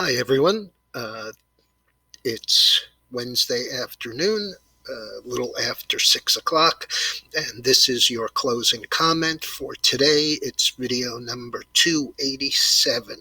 Hi, everyone. It's Wednesday afternoon, a little after 6 o'clock, and this is your closing comment for today. It's video number 287.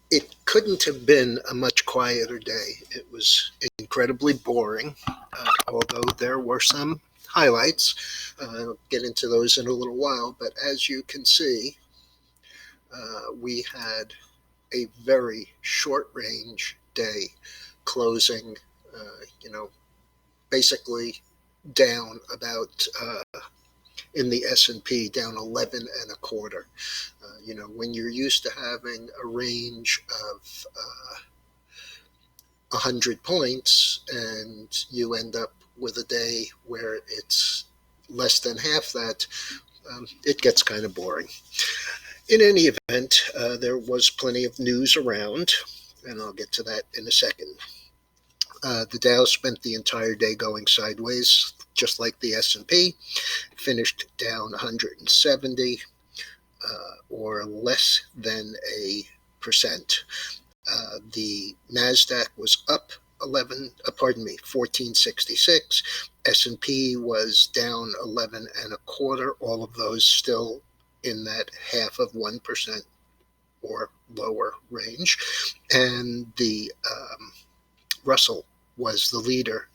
It couldn't have been a much quieter day. It was incredibly boring, although there were some highlights. I'll get into those in a little while, but as you can see, we had a very short range day closing, basically down about in the S&P down 11 and a quarter. When you're used to having a range of 100 points and you end up with a day where it's less than half that, it gets kind of boring. In any event, there was plenty of news around, and I'll get to that in a second. The Dow spent the entire day going sideways, just like the S&P, finished down 170, or less than a percent. The Nasdaq was up 1466. S&P was down 11 and a quarter. All of those still in that half of 1% or lower range. And the Russell was the leader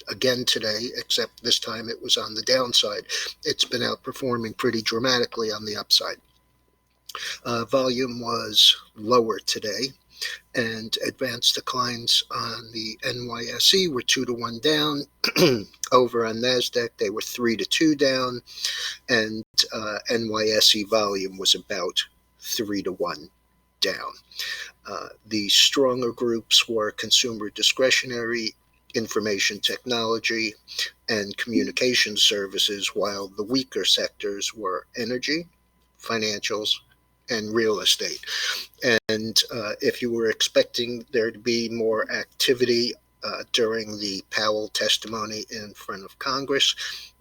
again today, except this time it was on the downside. It's been outperforming pretty dramatically on the upside. Volume was lower today, and advanced declines on the NYSE were 2-1 down. Over on NASDAQ, they were 3-2 down, and NYSE volume was about 3-1 down. The stronger groups were consumer discretionary, information technology, and communication services, while the weaker sectors were energy, financials, and real estate. And if you were expecting there to be more activity during the Powell testimony in front of Congress,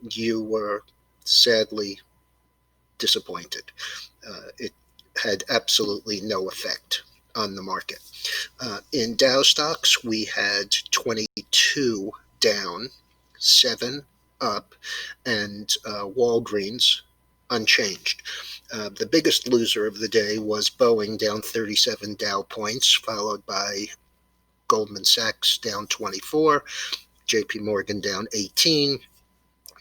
you were sadly disappointed. It had absolutely no effect on the market. In Dow stocks, we had 22 down, 7 up, and Walgreens unchanged. The biggest loser of the day was Boeing, down 37 Dow points, followed by Goldman Sachs down 24, JP Morgan down 18,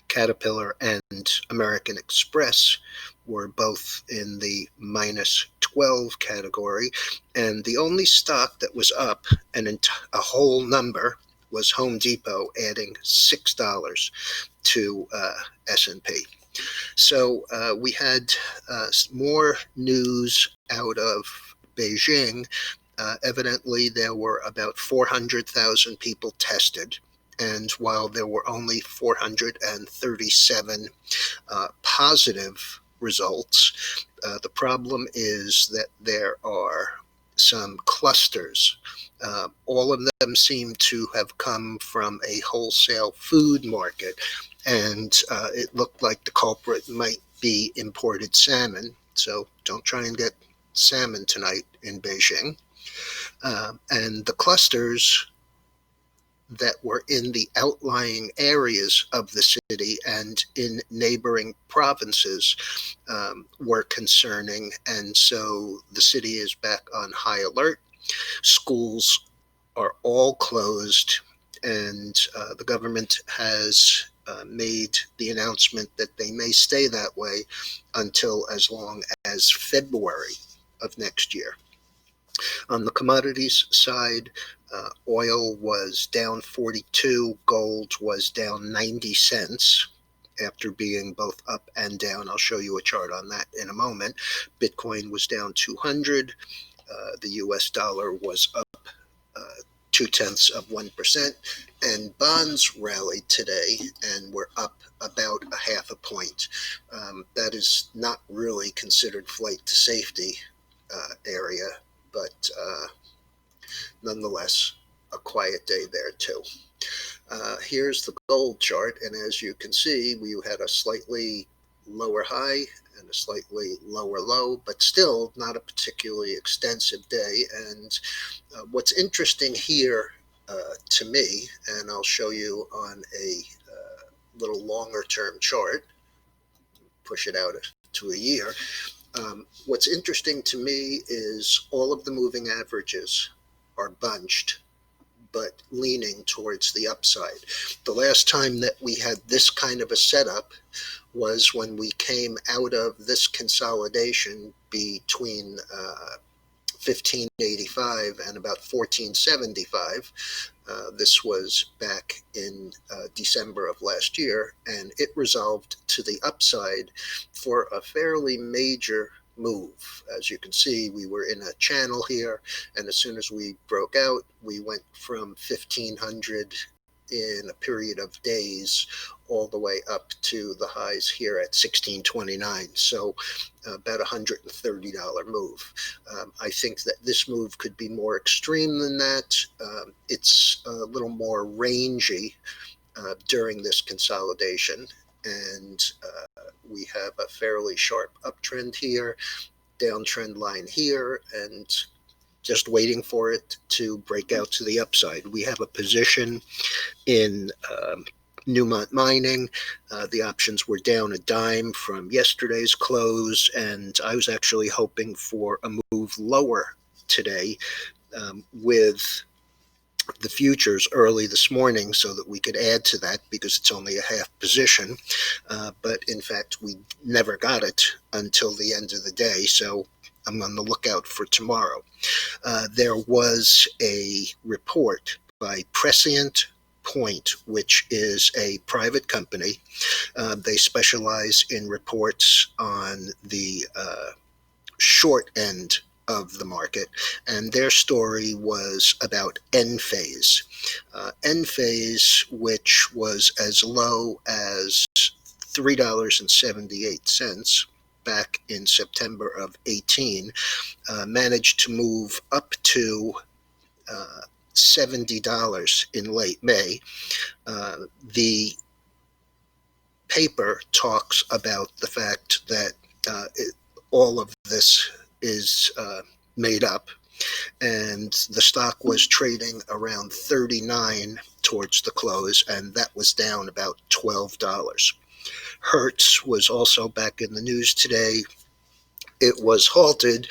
Caterpillar and American Express were both in the minus 12 category, and the only stock that was up a whole number was Home Depot, adding $6 to S&P. So we had more news out of Beijing. Evidently, there were about 400,000 people tested. And while there were only 437 positive results, the problem is that there are some clusters. All of them seem to have come from a wholesale food market, and it looked like the culprit might be imported salmon. So don't try and get salmon tonight in Beijing. And the clusters that were in the outlying areas of the city and in neighboring provinces were concerning. And so the city is back on high alert. Schools are all closed, and the government has made the announcement that they may stay that way until as long as February of next year. On the commodities side, oil was down 42, gold was down 90 cents after being both up and down. I'll show you a chart on that in a moment. Bitcoin was down 200. The US dollar was up 0.2%, and bonds rallied today and were up about a half a point. That is not really considered flight to safety area, but nonetheless, a quiet day there too. Here's the gold chart, and as you can see, we had a slightly lower high and a slightly lower low, but still not a particularly extensive day. And what's interesting here to me, and I'll show you on a little longer term chart, push it out to a year. What's interesting to me is all of the moving averages are bunched, but leaning towards the upside. The last time that we had this kind of a setup was when we came out of this consolidation between 1585 and about 1475. This was back in December of last year, and it resolved to the upside for a fairly major move. As you can see, we were in a channel here, and as soon as we broke out, we went from 1500 in a period of days all the way up to the highs here at 1629. So about $130 move. I think that this move could be more extreme than that. It's a little more rangy during this consolidation, and we have a fairly sharp uptrend here, downtrend line here, and just waiting for it to break out to the upside. We have a position in Newmont Mining. The options were down a dime from yesterday's close, and I was actually hoping for a move lower today with the futures early this morning so that we could add to that because it's only a half position. But in fact, we never got it until the end of the day. So I'm on the lookout for tomorrow. There was a report by Prescient Point, which is a private company. They specialize in reports on the short end of the market, and their story was about ENPH. ENPH, which was as low as $3.78 back in September of 18, managed to move up to $70 in late May. The paper talks about the fact that all of this is made up, and the stock was trading around 39 towards the close, and that was down about $12. Hertz was also back in the news today. It was halted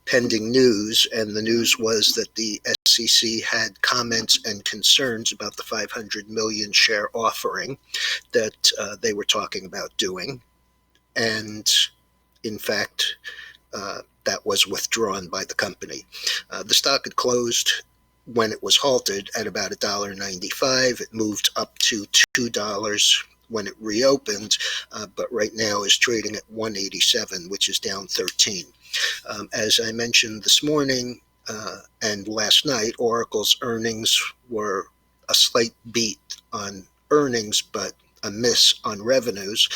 pending news, and the news was that the SEC had comments and concerns about the 500 million share offering that they were talking about doing. And in fact, that was withdrawn by the company. The stock had closed when it was halted at about $1.95. It moved up to $2 when it reopened, but right now is trading at $1.87, which is down 13. As I mentioned this morning and last night, Oracle's earnings were a slight beat on earnings, but a miss on revenues.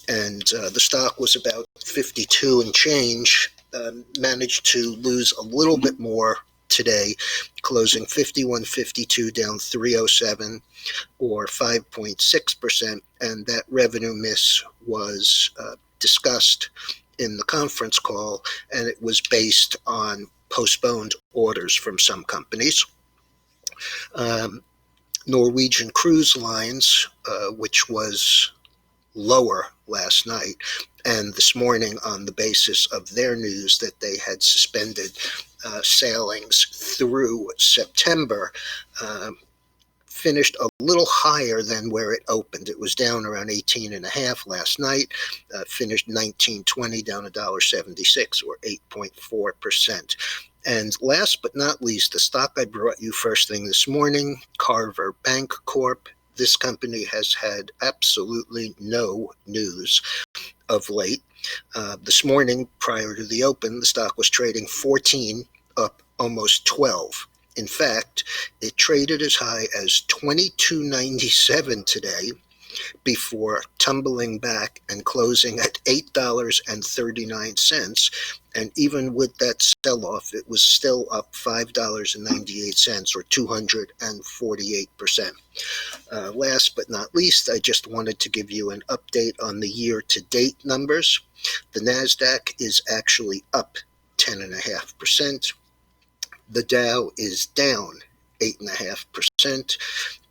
And the stock was about 52 and change, managed to lose a little bit more today, closing 51.52, down 307, or 5.6%. And that revenue miss was discussed in the conference call, and it was based on postponed orders from some companies. Norwegian Cruise Lines, which was lower last night, and this morning on the basis of their news that they had suspended sailings through September, finished a little higher than where it opened. It was down around 18.5 last night, finished 19.20, down $1.76, or 8.4%. And last but not least, the stock I brought you first thing this morning, Carver Bank Corp. This company has had absolutely no news of late. This morning, prior to the open, the stock was trading 14, up almost 12. In fact, it traded as high as $22.97 today, before tumbling back and closing at $8.39. And even with that sell-off, it was still up $5.98, or 248%. Last but not least, I just wanted to give you an update on the year-to-date numbers. The NASDAQ is actually up 10.5%. The Dow is down 8.5%.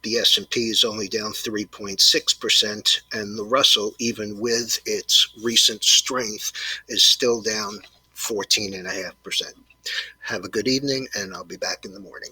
The S&P is only down 3.6%, and the Russell, even with its recent strength, is still down 14.5%. Have a good evening, and I'll be back in the morning.